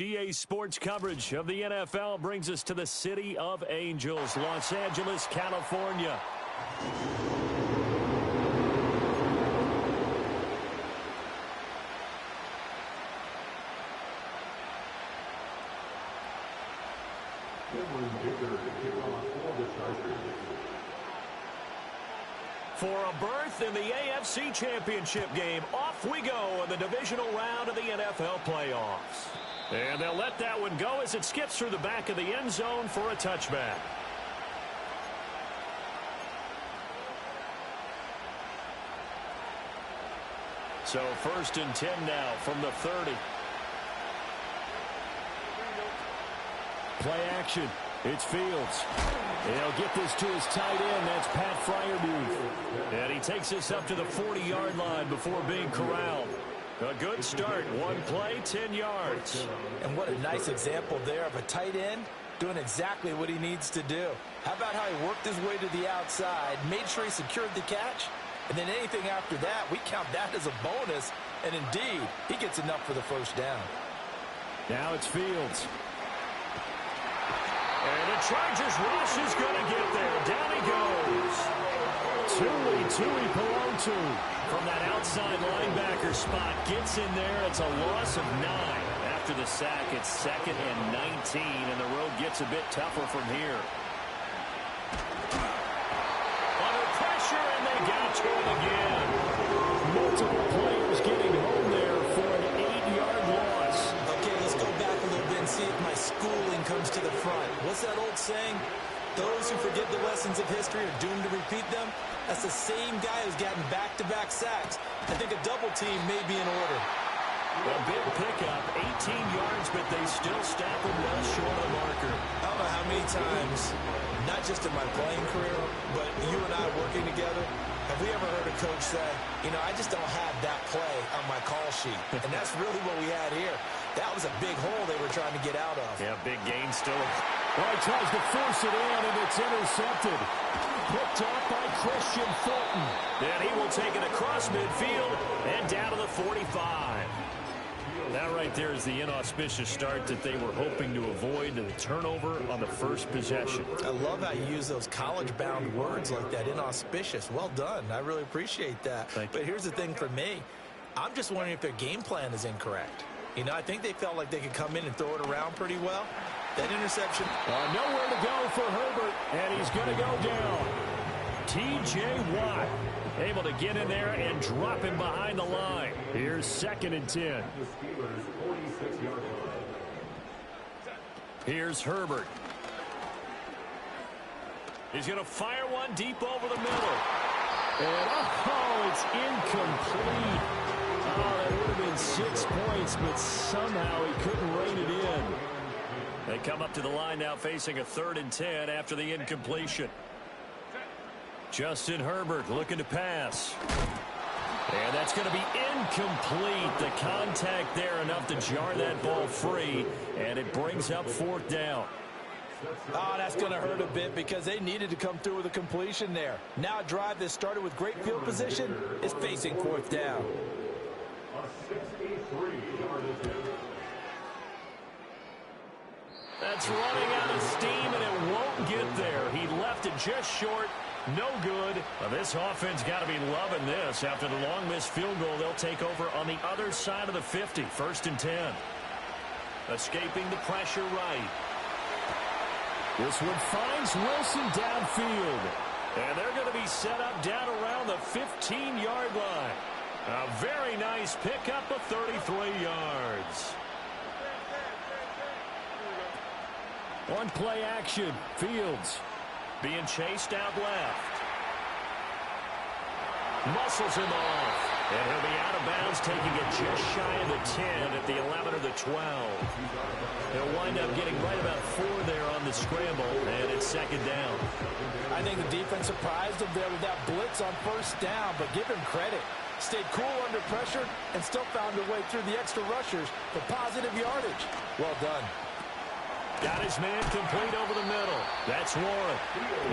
EA Sports coverage of the NFL brings us to the City of Angels, Los Angeles, California. For a berth in the AFC Championship game, off we go in the divisional round of the NFL playoffs. And they'll let that one go as it skips through the back of the end zone for a touchback. So 1st and 10 now from the 30. Play action. It's Fields. He'll get this to his tight end. That's Pat Freiermuth. And he takes this up to the 40-yard line before being corralled. A good start. One play, 10 yards. And what a nice example there of a tight end doing exactly what he needs to do. How about how he worked his way to the outside, made sure he secured the catch, and then anything after that, we count that as a bonus. And indeed, he gets enough for the first down. Now it's Fields. And the Chargers rush is going to get there. Down he goes. Tui Pelotu from that outside linebacker spot gets in there. It's a loss of 9. After the sack, it's 2nd and 19, and the road gets a bit tougher from here. Under pressure, and they got to him again. Multiple players getting home there for an 8-yard loss. Okay, let's go back a little bit and see if my schooling comes to the front. What's that old saying? Those who forget the lessons of history are doomed to repeat them. That's the same guy who's gotten back-to-back sacks. I think a double team may be in order. A big pickup, 18 yards, but they still stack him well short of the marker. I don't know how many times, not just in my playing career, but you and I working together, have we ever heard a coach say, you know, I just don't have that play on my call sheet. And that's really what we had here. That was a big hole they were trying to get out of. Yeah, big gain still. Well, he tries to force it in, and it's intercepted. Picked off by Christian Fulton. Then he will take it across midfield and down to the 45. That right there is the inauspicious start that they were hoping to avoid, the turnover on the first possession. I love how you use those college-bound words like that, inauspicious. Well done. I really appreciate that. But here's the thing for me. I'm just wondering if their game plan is incorrect. You know, I think they felt like they could come in and throw it around pretty well. That interception. Nowhere to go for Herbert, and he's going to go down. T.J. Watt able to get in there and drop him behind the line. Here's 2nd and 10. Here's Herbert. He's going to fire one deep over the middle. And, it's incomplete. That would have been 6 points, but somehow he couldn't rein it in. They come up to the line now facing a 3rd and 10 after the incompletion. Justin Herbert looking to pass. And that's going to be incomplete. The contact there enough to jar that ball free, and it brings up 4th down. Oh, that's going to hurt a bit because they needed to come through with a completion there. Now a drive that started with great field position is facing 4th down. That's running out of steam, and it won't get there. He left it just short. No good. Well, this offense got to be loving this. After the long missed field goal, they'll take over on the other side of the 50. 1st and 10. Escaping the pressure right. This one finds Wilson downfield. And they're going to be set up down around the 15-yard line. A very nice pickup of 33 yards. On play action, Fields being chased out left. Muscles him off. And he'll be out of bounds, taking it just shy of the 10 at the 11 or the 12. He'll wind up getting right about 4 there on the scramble, and it's 2nd down. I think the defense surprised him there with that blitz on 1st down, but give him credit. Stayed cool under pressure and still found a way through the extra rushers for positive yardage. Well done. Got his man complete over the middle. That's Warren.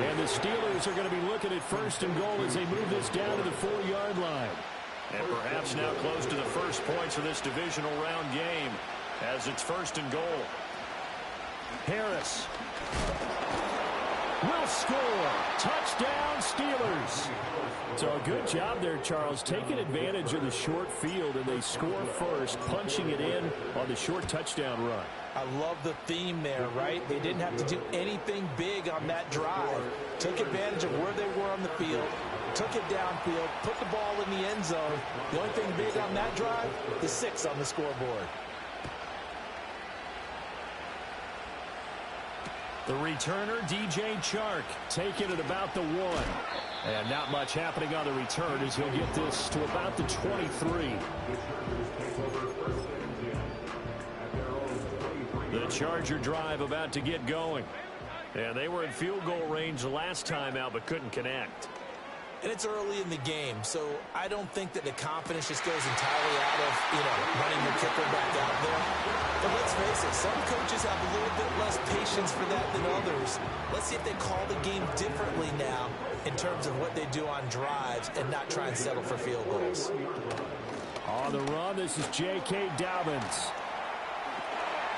And the Steelers are going to be looking at 1st and goal as they move this down to the 4-yard line. And perhaps now close to the first points of this divisional round game. as it's 1st and goal. Harris will score. Touchdown, Steelers. So a good job there, Charles, taking advantage of the short field, and they score first, punching it in on the short touchdown run. I love the theme there, right? They didn't have to do anything big on that drive. Took advantage of where they were on the field, took it downfield, put the ball in the end zone. The only thing big on that drive, the 6 on the scoreboard. The returner, DJ Chark, taking it about the 1. And not much happening on the return as he'll get this to about the 23. The Charger drive about to get going. And they were in field goal range the last time out but couldn't connect. And it's early in the game, so I don't think that the confidence just goes entirely out of, running your kicker back out there. But let's face it, some coaches have a little bit less patience for that than others. Let's see if they call the game differently now in terms of what they do on drives and not try and settle for field goals. On the run, this is J.K. Dobbins.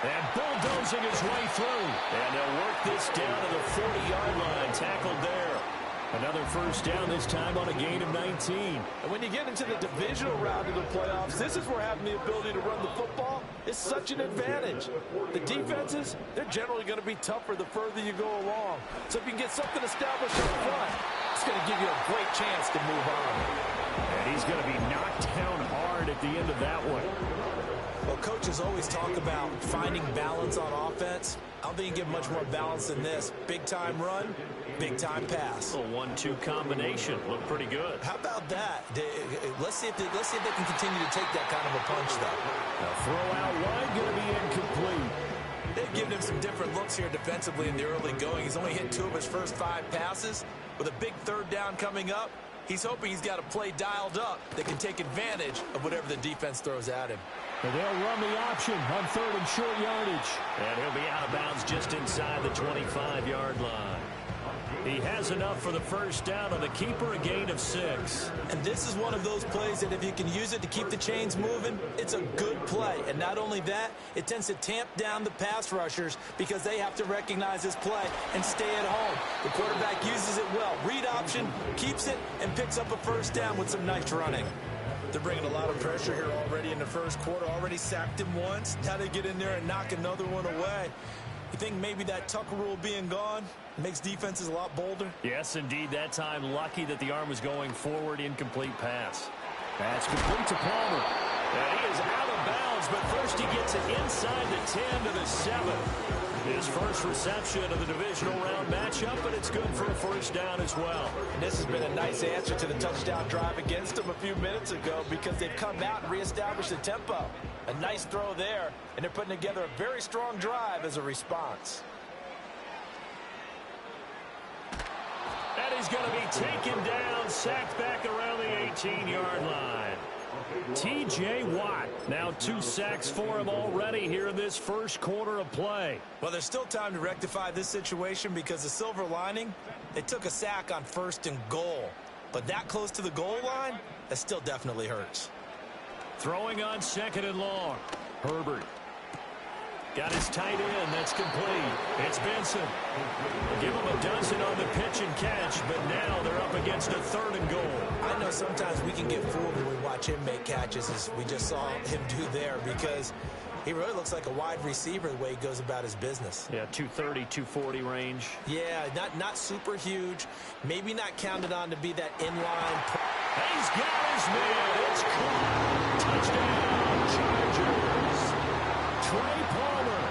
And bulldozing his way through. And they'll work this down to the 40-yard line, tackled there. Another first down, this time on a gain of 19. And when you get into the divisional round of the playoffs, this is where having the ability to run the football is such an advantage. The defenses, they're generally going to be tougher the further you go along. So if you can get something established up front, it's going to give you a great chance to move on. And he's going to be knocked down hard at the end of that one. Well, coaches always talk about finding balance on offense. I don't think you get much more balance than this. Big-time run, big-time pass. A 1-2 combination. Looked pretty good. How about that? Let's see if they can continue to take that kind of a punch, though. Now throw out wide, going to be incomplete. They've given him some different looks here defensively in the early going. He's only hit 2 of his first 5 passes. With a big 3rd down coming up, he's hoping he's got a play dialed up that can take advantage of whatever the defense throws at him. And they'll run the option on 3rd and short yardage. And he'll be out of bounds just inside the 25-yard line. He has enough for the first down on the keeper, a gain of 6. And this is one of those plays that if you can use it to keep the chains moving, it's a good play. And not only that, it tends to tamp down the pass rushers because they have to recognize this play and stay at home. The quarterback uses it well. Read option, keeps it, and picks up a first down with some nice running. They're bringing a lot of pressure here already in the first quarter. Already sacked him once. Now they get in there and knock another one away. You think maybe that Tucker rule being gone makes defenses a lot bolder? Yes, indeed. That time, lucky that the arm was going forward. Incomplete pass. That's complete to Palmer. And he is out of bounds, but first he gets it inside the 10 to the 7. His first reception of the divisional round matchup, but it's good for a first down as well. And this has been a nice answer to the touchdown drive against them a few minutes ago because they've come out and reestablished the tempo. A nice throw there, and they're putting together a very strong drive as a response. And he's going to be taken down, sacked back around the 18-yard line. T.J. Watt, now 2 sacks for him already here in this first quarter of play. Well, there's still time to rectify this situation because the silver lining, they took a sack on 1st and goal. But that close to the goal line, that still definitely hurts. Throwing on 2nd and long. Herbert. Got his tight end. That's complete. It's Benson. Give him a dozen on the pitch and catch, but now they're up against a 3rd and goal. I know sometimes we can get fooled when we watch him make catches, as we just saw him do there, because he really looks like a wide receiver the way he goes about his business. Yeah, 230, 240 range. Yeah, not super huge. Maybe not counted on to be that inline. He's got his man. It's caught. Touchdown, Chargers. Trey Palmer,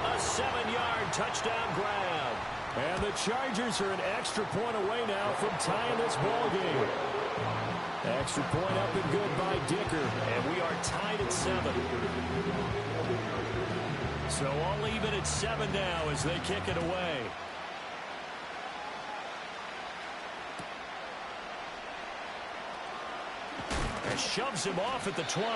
a 7-yard touchdown grab. And the Chargers are an extra point away now from tying this ball game. Extra point up and good by Dicker. And we are tied at 7. So all even at 7 now as they kick it away. And shoves him off at the 20.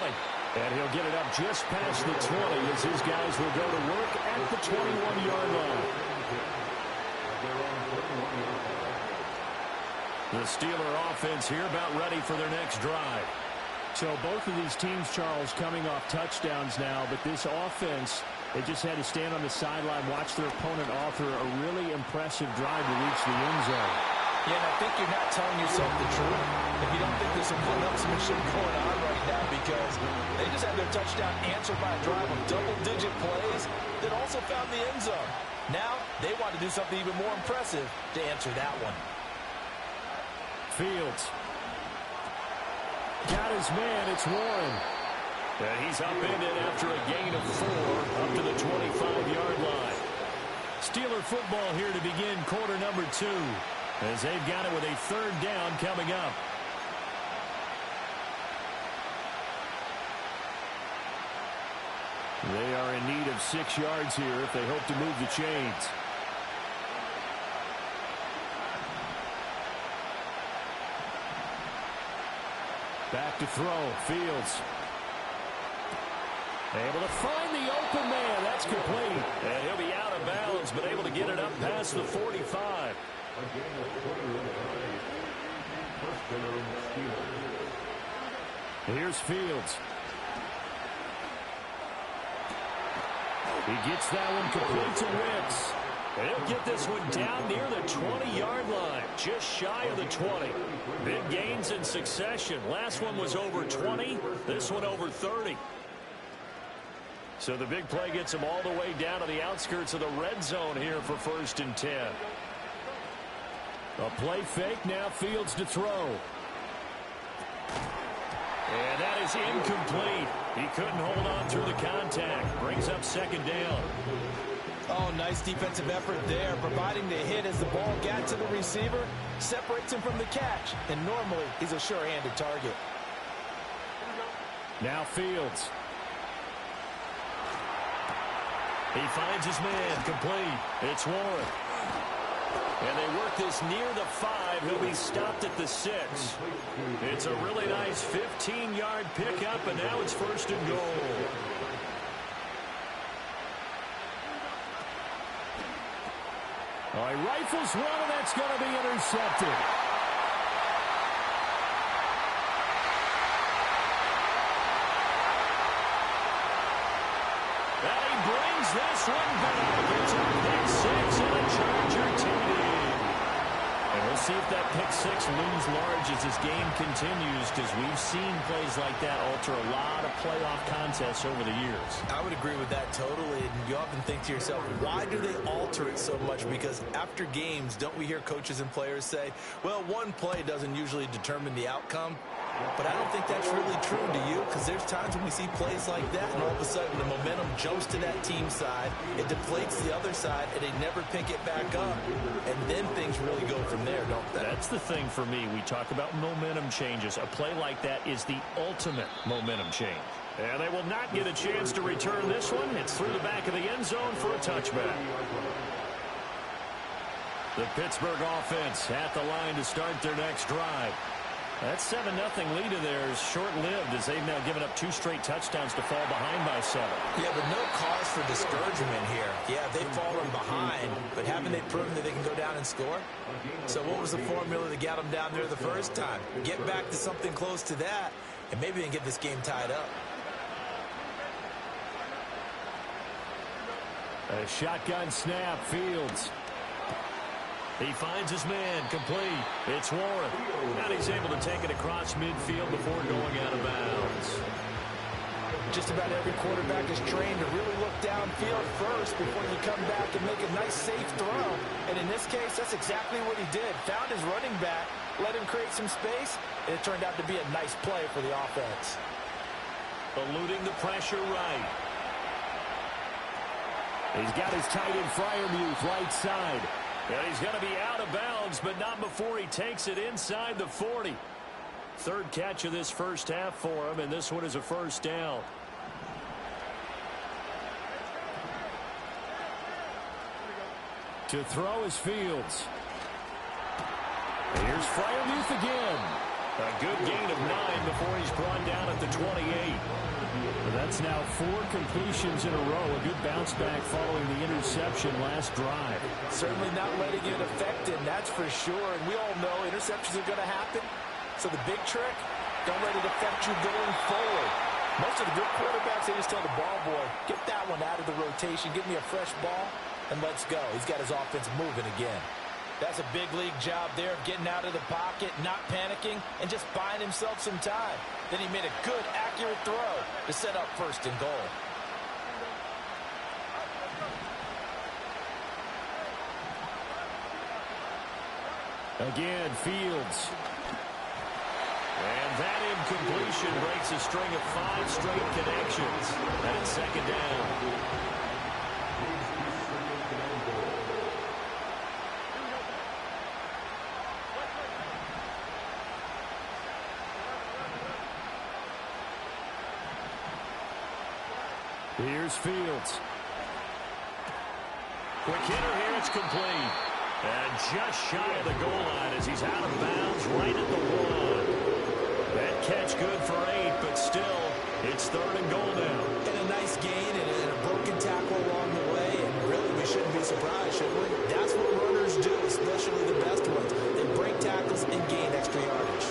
And he'll get it up just past the 20 as his guys will go to work at the 21-yard line. The Steeler offense here about ready for their next drive. So both of these teams, Charles, coming off touchdowns now, but this offense, they just had to stand on the sideline, watch their opponent offer a really impressive drive to reach the end zone. Yeah, and I think you're not telling yourself the truth if you don't think there's some one-upsmanship going on right now, because they just had their touchdown answered by a drive of double-digit plays that also found the end zone. Now they want to do something even more impressive to answer that one. Fields. Got his man. It's Warren. And he's upended after a gain of 4 up to the 25-yard line. Steeler football here to begin quarter number 2 as they've got it with a 3rd down coming up. They are in need of 6 yards here if they hope to move the chains. Back to throw. Fields. Able to find the open man. That's complete. And he'll be out of bounds, but able to get it up past the 45. Here's Fields. He gets that one complete to Wicks. And he'll get this one down near the 20-yard line, just shy of the 20. Big gains in succession. Last one was over 20. This one over 30. So the big play gets him all the way down to the outskirts of the red zone here for 1st and 10. A play fake, now Fields to throw. And that is incomplete. He couldn't hold on through the contact. Brings up 2nd down. Oh, nice defensive effort there, providing the hit as the ball got to the receiver, separates him from the catch, and normally he's a sure-handed target. Now Fields. He finds his man, complete. It's Warren. And they work this near the 5. He'll be stopped at the 6. It's a really nice 15-yard pickup, and now it's 1st and goal. All right, rifles one, and that's going to be intercepted. And he brings this one back. It's a pick 6 and a Charger TD. And we'll see if that pick 6 looms large as this game continues, because we've seen plays like that alter a lot of playoff contests over the years. I would agree with that totally, and you often think to yourself, why do they alter it so much? Because after games, don't we hear coaches and players say, well, one play doesn't usually determine the outcome? But I don't think that's really true, do you? Because there's times when we see plays like that, and all of a sudden the momentum jumps to that team side, it deflates the other side, and they never pick it back up. And then things really go from there, don't they? That's the thing for me. We talk about momentum changes. A play like that is the ultimate momentum change. And they will not get a chance to return this one. It's through the back of the end zone for a touchback. The Pittsburgh offense at the line to start their next drive. That 7-0 lead of theirs short-lived as they've now given up 2 straight touchdowns to fall behind by 7. Yeah, but no cause for discouragement here. Yeah, they've fallen behind, but haven't they proven that they can go down and score? So what was the formula that got them down there the first time? Get back to something close to that, and maybe they can get this game tied up. A shotgun snap, Fields. He finds his man, complete. It's Warren. And he's able to take it across midfield before going out of bounds. Just about every quarterback is trained to really look downfield first before you come back and make a nice, safe throw. And in this case, that's exactly what he did. Found his running back, let him create some space, and it turned out to be a nice play for the offense. Eluding the pressure right. He's got his tight end Freiermuth right side. And he's going to be out of bounds, but not before he takes it inside the 40. 3rd catch of this first half for him, and this one is a 1st down. To throw is Fields. Here's Freiermuth again. A good gain of 9 before he's brought down at the 28. That's now 4 completions in a row. A good bounce back following the interception last drive. Certainly not letting it affect him, that's for sure. And we all know interceptions are going to happen. So the big trick, Don't let it affect you going forward. Most of the good quarterbacks, they just tell the ball boy, get that one out of the rotation, give me a fresh ball, and let's go. He's got his offense moving again. That's a big league job there of getting out of the pocket, not panicking, and just buying himself some time. Then he made a good, accurate throw to set up first and goal. Again, Fields. And that incompletion breaks a string of 5 straight connections. And it's second down. Here's Fields. Quick hitter here, it's complete. And just shy of the goal line as he's out of bounds right at the 1. That catch good for 8, but still, it's third and goal now. And a nice gain and a broken tackle along the way, and really we shouldn't be surprised, should we? That's what runners do, especially the best ones. They break tackles and gain extra yardage.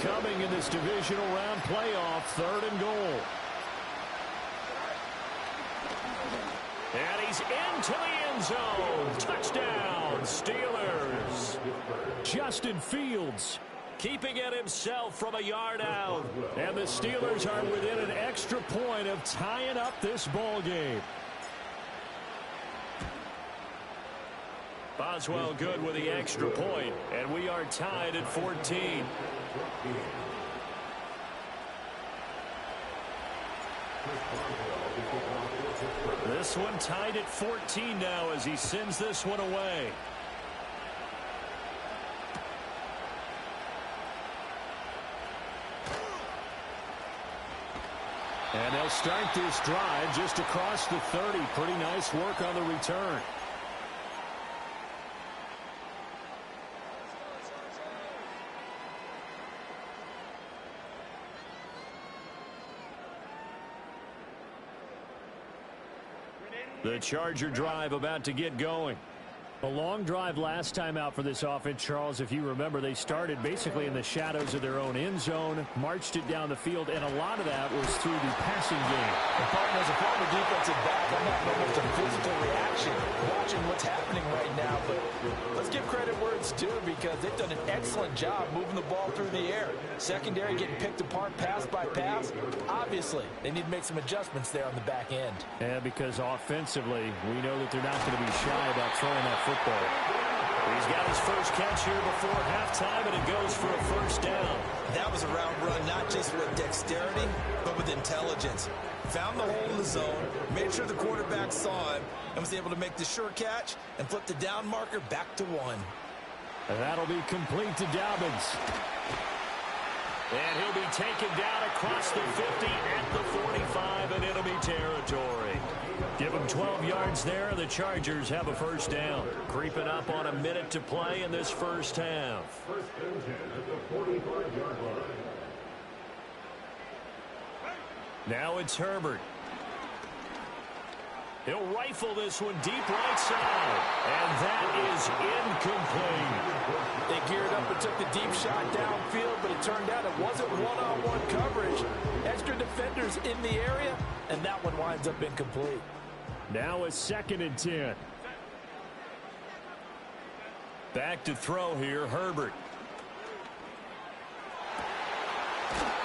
Coming in this divisional round playoff, third and goal. And he's into the end zone. Touchdown, Steelers. Justin Fields keeping it himself from a yard out. And the Steelers are within an extra point of tying up this ball game. Boswell good with the extra point, and we are tied at 14. This one tied at 14 now as he sends this one away. And they'll start this drive just across the 30. Pretty nice work on the return. The Charger drive about to get going. A long drive last time out for this offense, Charles. If you remember, they started basically in the shadows of their own end zone, marched it down the field, and a lot of that was through the passing game. And partner, as a former defensive back, I'm not almost a physical reaction watching what's happening right now. But let's give credit where it's due because they've done an excellent job moving the ball through the air. Secondary getting picked apart pass by pass. Obviously, they need to make some adjustments there on the back end. Yeah, because offensively, we know that they're not going to be shy about throwing that football. He's got his first catch here before halftime, and it goes for a first down. That was a route run, not just with dexterity, but with intelligence. Found the hole in the zone, made sure the quarterback saw him, and was able to make the sure catch and flip the down marker back to 1. And that'll be complete to Dobbins. And he'll be taken down across the 50 at the 45, and it'll be territory. Give him 12 yards there, and the Chargers have a first down. Creeping up on a minute to play in this first half. First and 10 at the 45-yard line. Now it's Herbert. He'll rifle this one deep right side. And that is incomplete. They geared up and took the deep shot downfield, but it turned out it wasn't one-on-one coverage. Extra defenders in the area, and that one winds up incomplete. Now it's second and 10. Back to throw here, Herbert.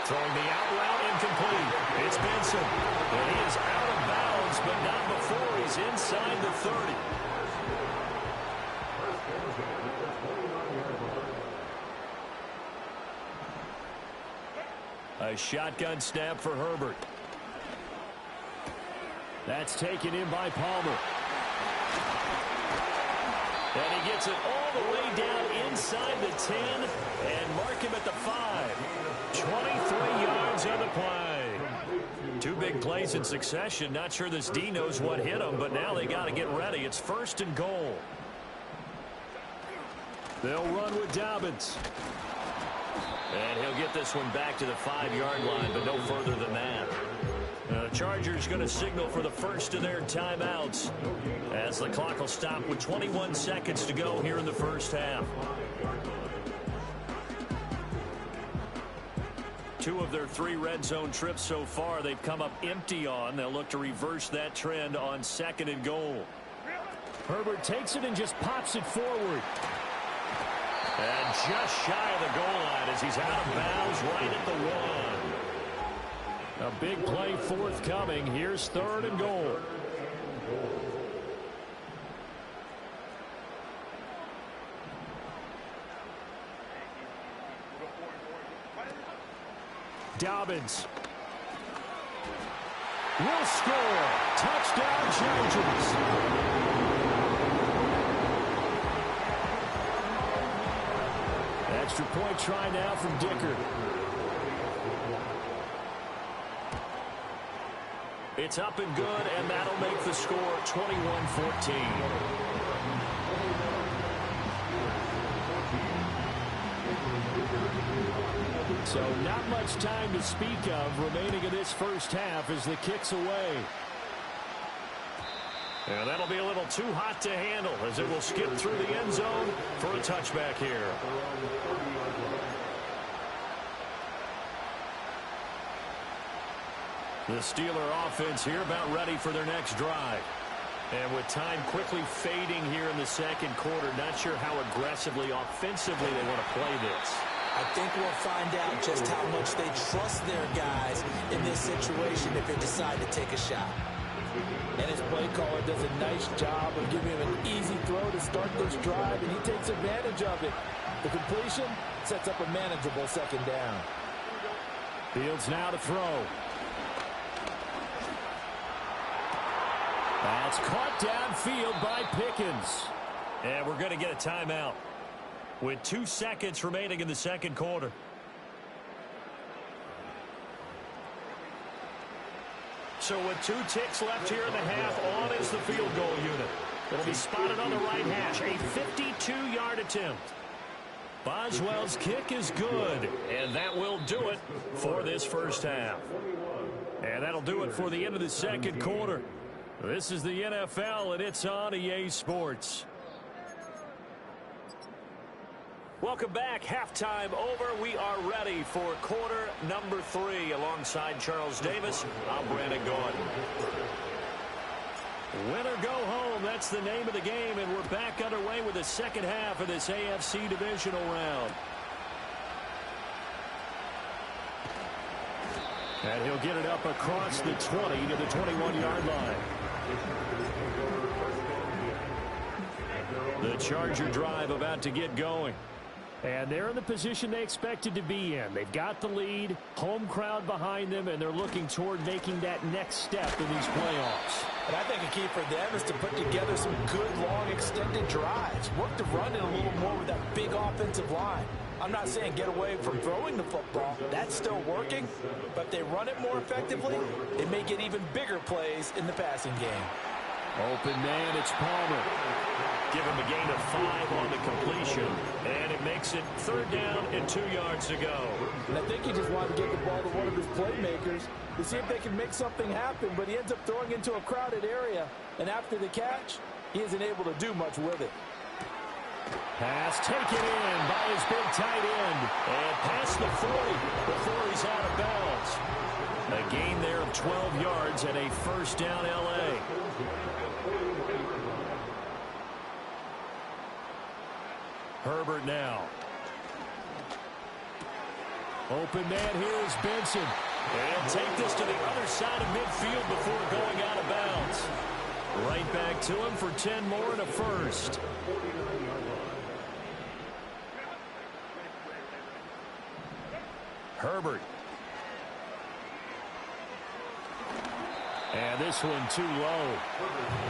Throwing the out route incomplete. It's Benson. And he is out of bounds, but not before he's inside the 30. A shotgun snap for Herbert. That's taken in by Palmer. And he gets it all the way down inside the 10 and mark him at the 5. 23 yards on the play. Two big plays in succession. Not sure this D knows what hit him, but now they got to get ready. It's first and goal. They'll run with Dobbins. And he'll get this one back to the 5-yard line, but no further than that. The Chargers going to signal for the first of their timeouts as the clock will stop with 21 seconds to go here in the first half. 2 of their 3 red zone trips so far they've come up empty on. They'll look to reverse that trend on 2nd and goal. Herbert takes it and just pops it forward. And just shy of the goal line as he's out of bounds right at the 1. A big play forthcoming. Here's 3rd and goal. Dobbins will score. Touchdown Chargers. Extra point try now from Dicker. It's up and good, and that'll make the score 21-14. So not much time to speak of remaining in this first half as the kick's away. And that'll be a little too hot to handle as it will skip through the end zone for a touchback here. The Steeler offense here about ready for their next drive. And with time quickly fading here in the second quarter, not sure how aggressively, offensively they want to play this. I think we'll find out just how much they trust their guys in this situation if they decide to take a shot. And his play caller does a nice job of giving him an easy throw to start this drive, and he takes advantage of it. The completion sets up a manageable 2nd down. Fields now to throw. That's caught downfield by Pickens. And we're going to get a timeout with 2 seconds remaining in the second quarter. So with 2 ticks left here in the half, on is the field goal unit. It'll be spotted on the right hash. A 52-yard attempt. Boswell's kick is good, and that will do it for this first half. And that'll do it for the end of the second quarter. This is the NFL, and it's on EA Sports. Welcome back. Halftime over. We are ready for quarter number 3. Alongside Charles Davis, I'm Brandon Gordon. Win or go home, that's the name of the game, and we're back underway with the second half of this AFC divisional round. And he'll get it up across the 20 to the 21-yard line. The Charger drive about to get going. And they're in the position they expected to be in. They've got the lead, home crowd behind them, and they're looking toward making that next step in these playoffs. And I think a key for them is to put together some good, long, extended drives. Work the run in a little more with that big offensive line. I'm not saying get away from throwing the football. That's still working. But if they run it more effectively, they may get even bigger plays in the passing game. Open man, it's Palmer. Give him a gain of 5 on the completion. And it makes it 3rd down and 2 yards to go. And I think he just wanted to get the ball to one of his playmakers to see if they can make something happen. But he ends up throwing into a crowded area. And after the catch, he isn't able to do much with it. Pass taken in by his big tight end. And past the 40 before he's out of bounds. A gain there of 12 yards and a first down L.A. Herbert now. Open man, here is Benson. And take this to the other side of midfield before going out of bounds. Right back to him for 10 more and a first. Herbert. And this one too low.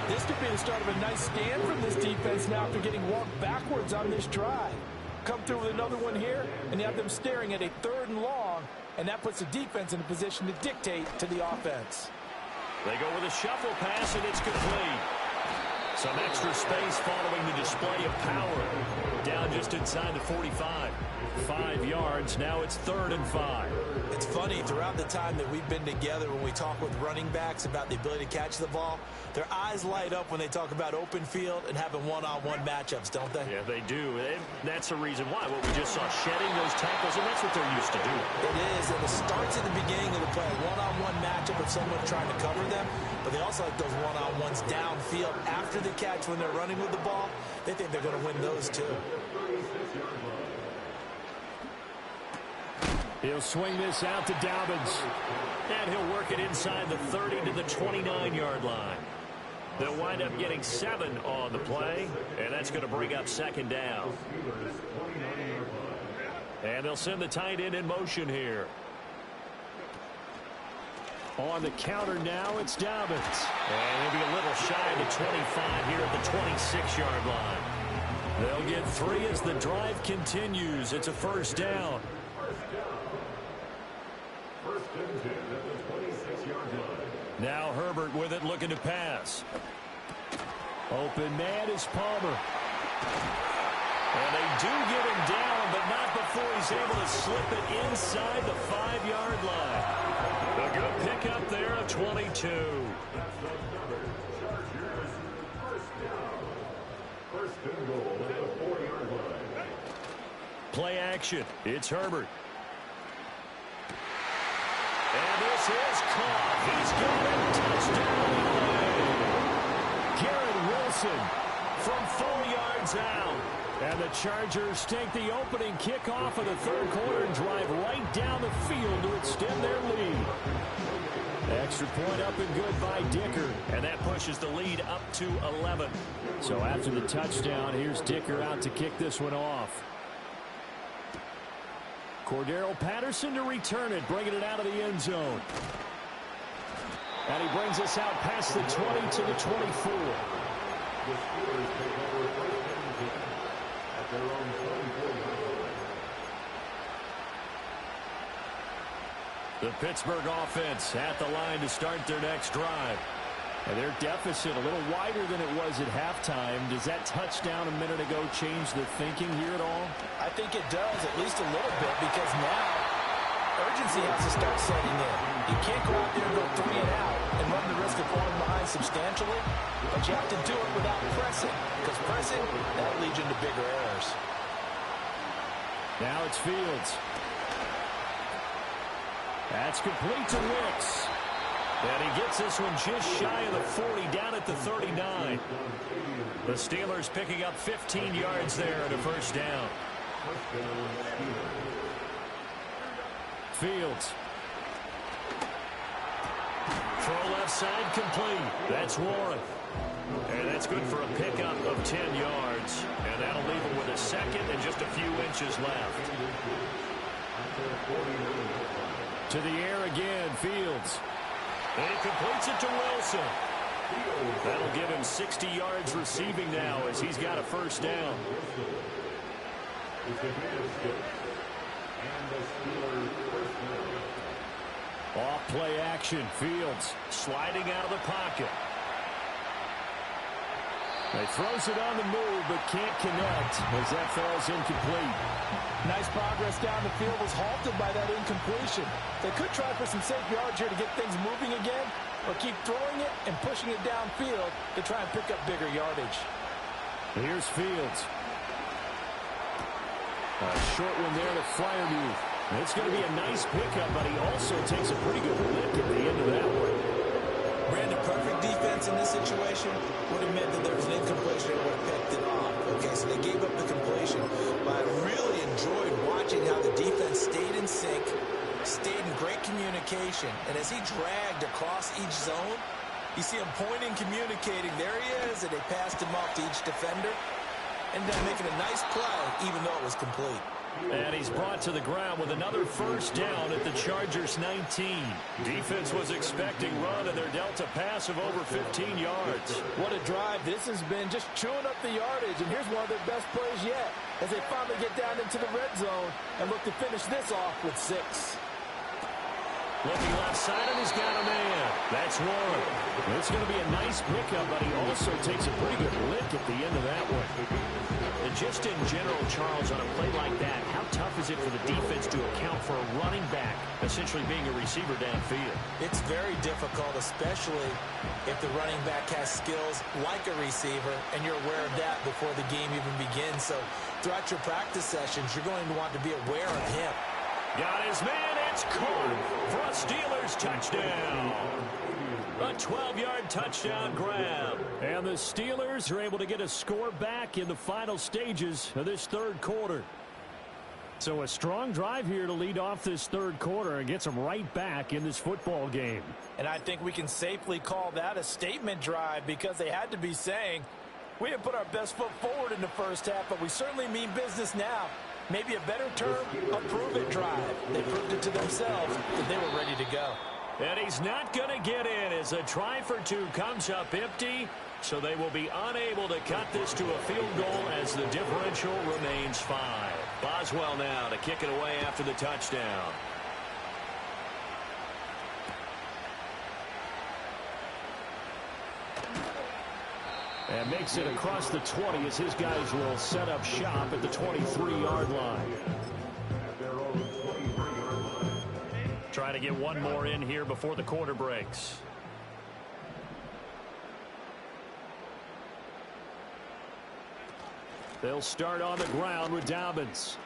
This could be the start of a nice stand from this defense now after getting walked backwards on this drive. Come through with another one here, and you have them staring at a 3rd and long, and that puts the defense in a position to dictate to the offense. They go with a shuffle pass, and it's complete. Some extra space following the display of power. Down just inside the 45. 5 yards. Now it's 3rd and 5. It's funny, throughout the time that we've been together, when we talk with running backs about the ability to catch the ball, their eyes light up when they talk about open field and having one-on-one matchups, don't they? Yeah, they do. And that's the reason why. What we just saw, shedding those tackles, and that's what they're used to doing. It is, and it starts at the beginning of the play. One-on-one matchup of someone trying to cover them, but they also like those one-on-ones downfield after the catch when they're running with the ball. They think they're going to win those too. He'll swing this out to Dobbins. And he'll work it inside the 30 to the 29-yard line. They'll wind up getting 7 on the play, and that's going to bring up 2nd down. And they'll send the tight end in motion here. On the counter now, it's Dobbins. And he'll be a little shy of the 25 here at the 26-yard line. They'll get 3 as the drive continues. It's a 1st down. Now Herbert with it, looking to pass. Open man is Palmer. And they do get him down, but not before he's able to slip it inside the 5-yard line. A good pickup there of 22. Play action. It's Herbert. And this is caught. He's got it. Touchdown. Garrett Wilson from 4 yards out. And the Chargers take the opening kickoff of the 3rd quarter and drive right down the field to extend their lead. Extra point up and good by Dicker. And that pushes the lead up to 11. So after the touchdown, here's Dicker out to kick this one off. Cordero Patterson to return it, bringing it out of the end zone. And he brings us out past the 20 to the 24. The Pittsburgh offense at the line to start their next drive. And their deficit a little wider than it was at halftime. Does that touchdown a minute ago change the thinking here at all? I think it does, at least a little bit, because now urgency has to start setting in. You can't go out there and go 3 and out and run the risk of falling behind substantially, but you have to do it without pressing, because pressing, that leads you into bigger errors. Now it's Fields. That's complete to Wicks. And he gets this one just shy of the 40, down at the 39. The Steelers picking up 15 yards there and a 1st down. Fields. Throw left side complete. That's Warren. And that's good for a pickup of 10 yards. And that'll leave him with a 2nd and just a few inches left. To the air again, Fields. And he completes it to Wilson. That'll give him 60 yards receiving now as he's got a 1st down. Off play action. Fields sliding out of the pocket. He throws it on the move but can't connect as that falls incomplete. Nice progress down the field, was halted by that incompletion. They could try for some safe yards here to get things moving again, or keep throwing it and pushing it downfield to try and pick up bigger yardage. Here's Fields. A short one there to Freiermuth. It's going to be a nice pickup, but he also takes a pretty good lick at the end of that one. Brandon, perfect defense in this situation would have meant that there was an incompletion that would have picked it off. Okay, so they gave up the completion. But I really enjoyed watching how the defense stayed in sync, stayed in great communication. And as he dragged across each zone, you see him pointing, communicating. There he is, and they passed him off to each defender. And then making a nice play, even though it was complete. And he's brought to the ground with another 1st down at the Chargers 19. Defense was expecting run, and they're dealt a pass of over 15 yards. What a drive this has been, just chewing up the yardage. And here's one of their best plays yet as they finally get down into the red zone and look to finish this off with 6. Looking left side, and he's got a man. That's one. It's going to be a nice pickup, but he also takes a pretty good lick at the end of that one. And just in general, Charles, on a play like that, how tough is it for the defense to account for a running back essentially being a receiver downfield? It's very difficult, especially if the running back has skills like a receiver, and you're aware of that before the game even begins. So throughout your practice sessions, you're going to want to be aware of him. Got his man. It's caught for a Steelers touchdown. A 12-yard touchdown grab. And the Steelers are able to get a score back in the final stages of this third quarter. So a strong drive here to lead off this third quarter and gets them right back in this football game. And I think we can safely call that a statement drive, because they had to be saying, we didn't put our best foot forward in the first half, but we certainly mean business now. Maybe a better term, a prove-it drive. They proved it to themselves that they were ready to go. And he's not going to get in as a try for two comes up empty. So they will be unable to cut this to a field goal as the differential remains 5. Boswell now to kick it away after the touchdown. And makes it across the 20 as his guys will set up shop at the 23-yard line. Trying to get one more in here before the quarter breaks. They'll start on the ground with Dobbins.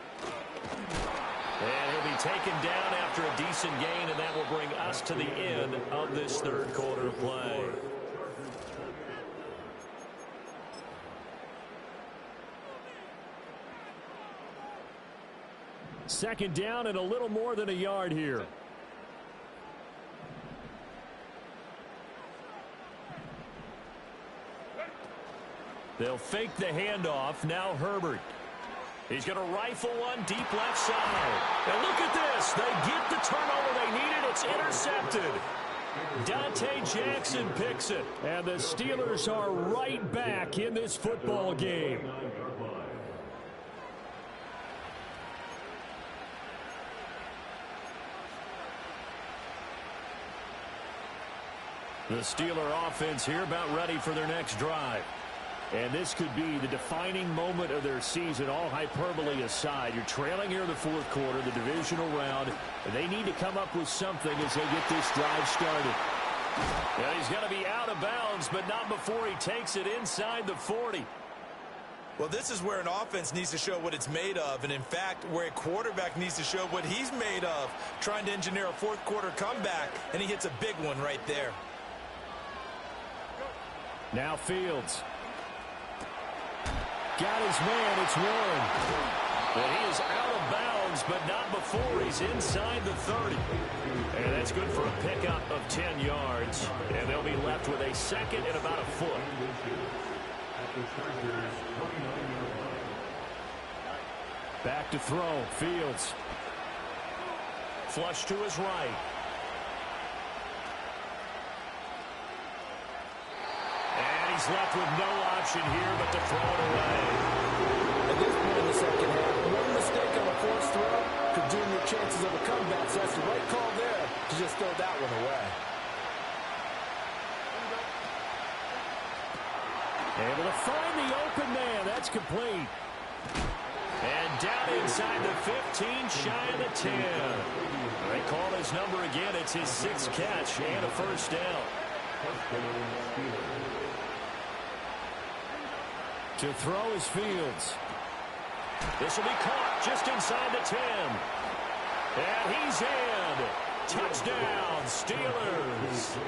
And he'll be taken down after a decent gain, and that will bring us to the end of this third quarter of play. Second down and a little more than a yard here. They'll fake the handoff. Now Herbert. He's going to rifle one deep left side. And look at this. They get the turnover they needed. It's intercepted. Dante Jackson picks it. And the Steelers are right back in this football game. The Steeler offense here about ready for their next drive. And this could be the defining moment of their season, all hyperbole aside. You're trailing here in the fourth quarter, the divisional round, and they need to come up with something as they get this drive started. Yeah, he's got to be out of bounds, but not before he takes it inside the 40. Well, this is where an offense needs to show what it's made of, and in fact, where a quarterback needs to show what he's made of, trying to engineer a fourth quarter comeback, and he hits a big one right there. Now Fields. Got his man, it's Warren. And he is out of bounds, but not before he's inside the 30. And that's good for a pickup of 10 yards. And they'll be left with a second and about a foot. Back to throw, Fields. Flush to his right. He's left with no option here but to throw it away. At this point in the second half, one mistake on a forced throw could doom your chances of a comeback. So that's the right call there to just throw that one away. Able to find the open man. That's complete. And down inside the 15, shy of the 10. They call his number again. It's his 6th catch and a first down. To throw is Fields. This will be caught just inside the 10. And he's in. Touchdown, Steelers.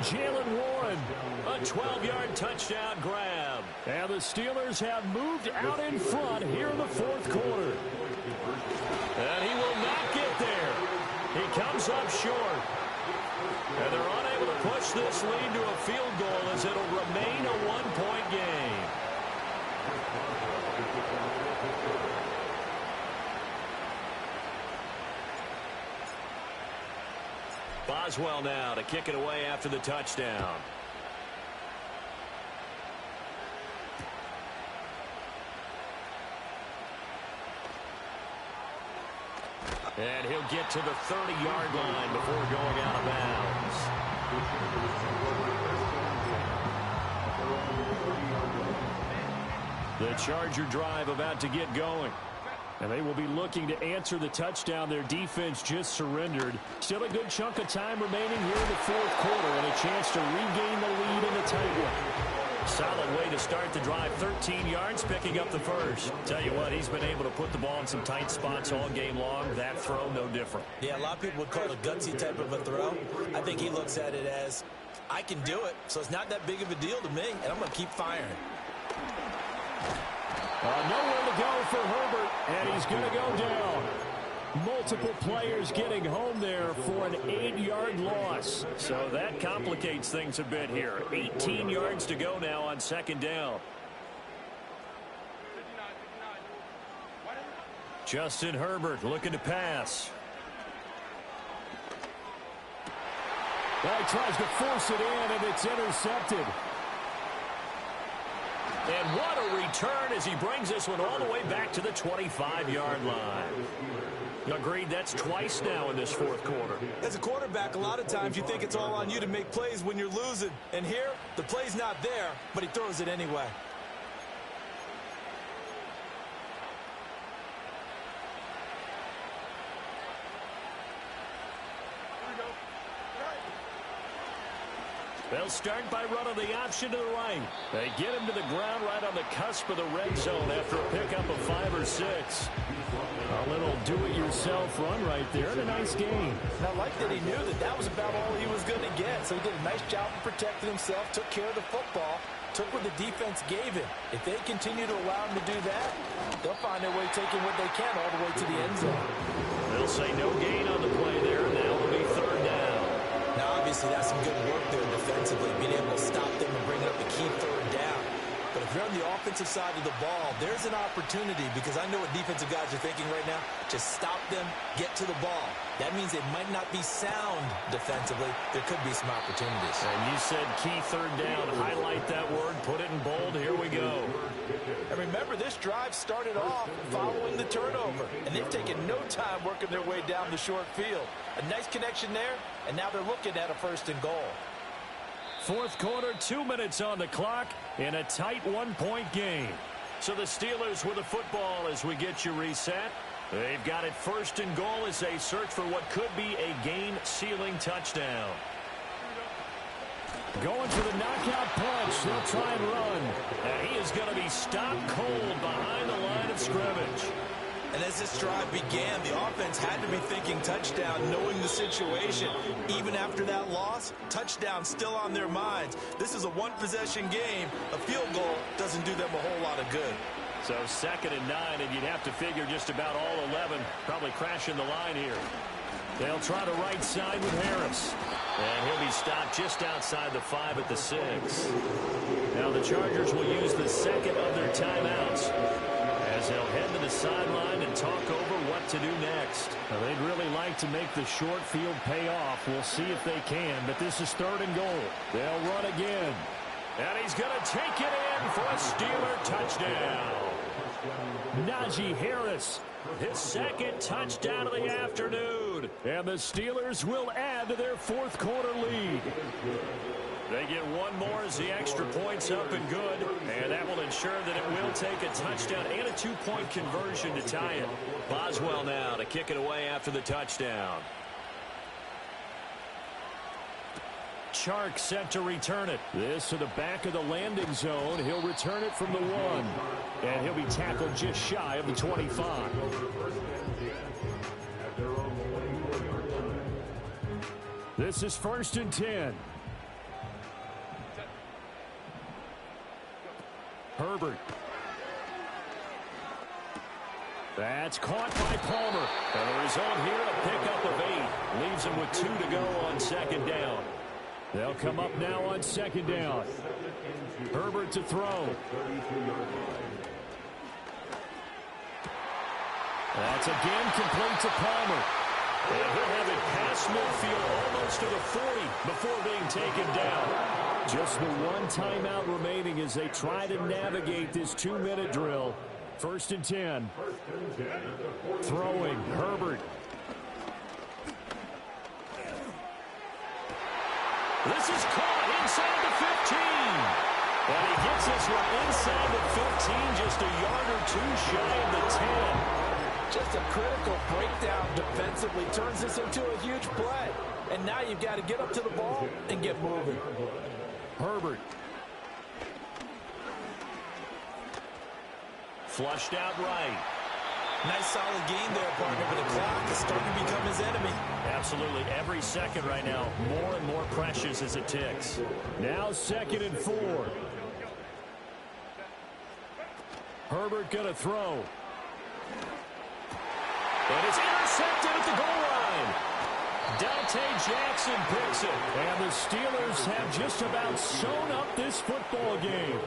Jalen Warren, a 12-yard touchdown grab. And the Steelers have moved out in front here in the fourth quarter. And he will not get there. He comes up short. And they're unable to push this lead to a field goal as it'll remain a one-point game. Boswell now to kick it away after the touchdown. And he'll get to the 30-yard line before going out of bounds. The Charger drive about to get going. And they will be looking to answer the touchdown their defense just surrendered. Still a good chunk of time remaining here in the fourth quarter and a chance to regain the lead in a tight one. Solid way to start the drive. 13 yards, picking up the first. Tell you what, he's been able to put the ball in some tight spots all game long. That throw, no different. Yeah, a lot of people would call it a gutsy type of a throw. I think he looks at it as, I can do it, so it's not that big of a deal to me, and I'm going to keep firing. Nowhere to go for Herbert, and he's going to go down. Multiple players getting home there for an 8-yard loss. So that complicates things a bit here. 18 yards to go now on second down. Justin Herbert looking to pass. Well, he tries to force it in, and it's intercepted. And what a return as he brings this one all the way back to the 25-yard line. Agreed, that's twice now in this fourth quarter. As a quarterback, a lot of times you think it's all on you to make plays when you're losing. And here, the play's not there, but he throws it anyway. They'll start by running the option to the right. They get him to the ground right on the cusp of the red zone after a pickup of 5 or 6. A little do-it-yourself run right there and a nice game. And I like that he knew that that was about all he was going to get. So he did a nice job of protecting himself, took care of the football, took what the defense gave him. If they continue to allow him to do that, they'll find their way taking what they can all the way to the end zone. They'll say no gain on the play there, and now it'll be third down. Now, obviously, that's some good work there defensively, being able to stop them and bring up the key third down. But if you're on the offensive side of the ball, there's an opportunity, because I know what defensive guys are thinking right now. Just stop them, get to the ball. That means they might not be sound defensively. There could be some opportunities. And you said key third down. Highlight that word, put it in bold. Here we go. And remember, this drive started off following the turnover, and they've taken no time working their way down the short field. A nice connection there, and now they're looking at a 1st and goal. Fourth quarter, 2 minutes on the clock in a tight 1-point game. So the Steelers with the football as we get you reset. They've got it 1st and goal as they search for what could be a game-sealing touchdown. Going for the knockout punch. They'll try and run. And he is going to be stopped cold behind the line of scrimmage. And as this drive began, the offense had to be thinking touchdown, knowing the situation. Even after that loss, touchdown still on their minds. This is a one-possession game. A field goal doesn't do them a whole lot of good. So 2nd and 9, and you'd have to figure just about all 11 probably crashing the line here. They'll try the right side with Harris. And he'll be stopped just outside the 5 at the 6. Now the Chargers will use the second of their timeouts as they'll head to the sideline and talk over what to do next. Now, they'd really like to make the short field pay off. We'll see if they can, but this is 3rd and goal. They'll run again. And he's going to take it in for a Steeler touchdown. Najee Harris, his 2nd touchdown of the afternoon. And the Steelers will add to their 4th quarter lead. They get one more as the extra point's up and good. And that will ensure that it will take a touchdown and a 2-point conversion to tie it. Boswell now to kick it away after the touchdown. Chark set to return it. This to the back of the landing zone. He'll return it from the 1. And he'll be tackled just shy of the 25. This is 1st and 10. Herbert. That's caught by Palmer. And the result here, a pickup of 8. Leaves him with 2 to go on 2nd down. They'll come up now on 2nd down. Herbert to throw. That's again complete to Palmer. And he'll have it past midfield almost to the 40 before being taken down. Just the one timeout remaining as they try to navigate this 2-minute drill. 1st and 10. Throwing, Herbert. This is caught inside the 15. And he gets this one inside the 15, just a yard or two shy of the 10. Just a critical breakdown defensively turns this into a huge play. And now you've got to get up to the ball and get moving. Herbert. Flushed out right. Nice solid gain there, partner, but the clock is starting to become his enemy. Absolutely. Every second right now, more and more precious as it ticks. Now 2nd and 4. Herbert going to throw. And it's intercepted at the goal line. Dante Jackson picks it. And the Steelers have just about sewn up this football game.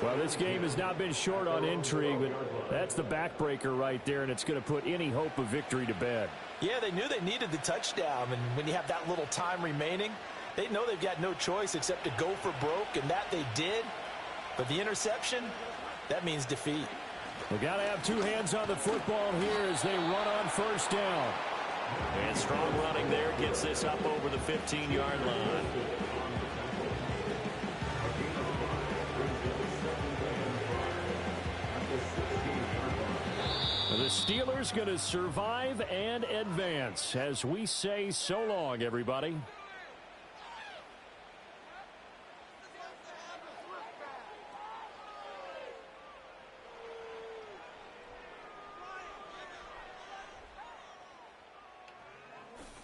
Well, this game has not been short on intrigue, but that's the backbreaker right there, and it's going to put any hope of victory to bed. Yeah, they knew they needed the touchdown, and when you have that little time remaining, they know they've got no choice except to go for broke, and that they did. But the interception, that means defeat. They've got to have two hands on the football here as they run on 1st down. And strong running there gets this up over the 15-yard line. The Steelers going to survive and advance as we say so long, everybody.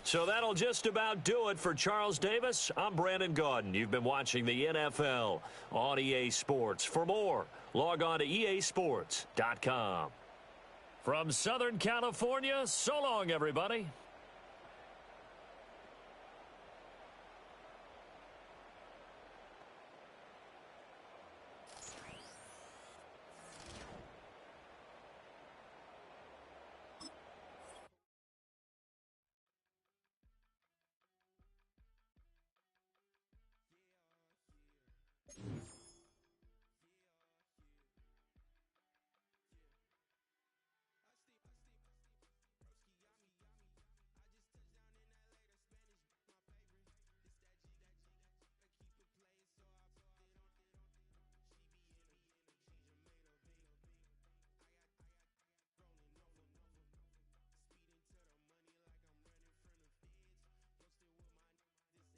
So that'll just about do it for Charles Davis. I'm Brandon Gaudin. You've been watching the NFL on EA Sports. For more, log on to easports.com. From Southern California, so long, everybody.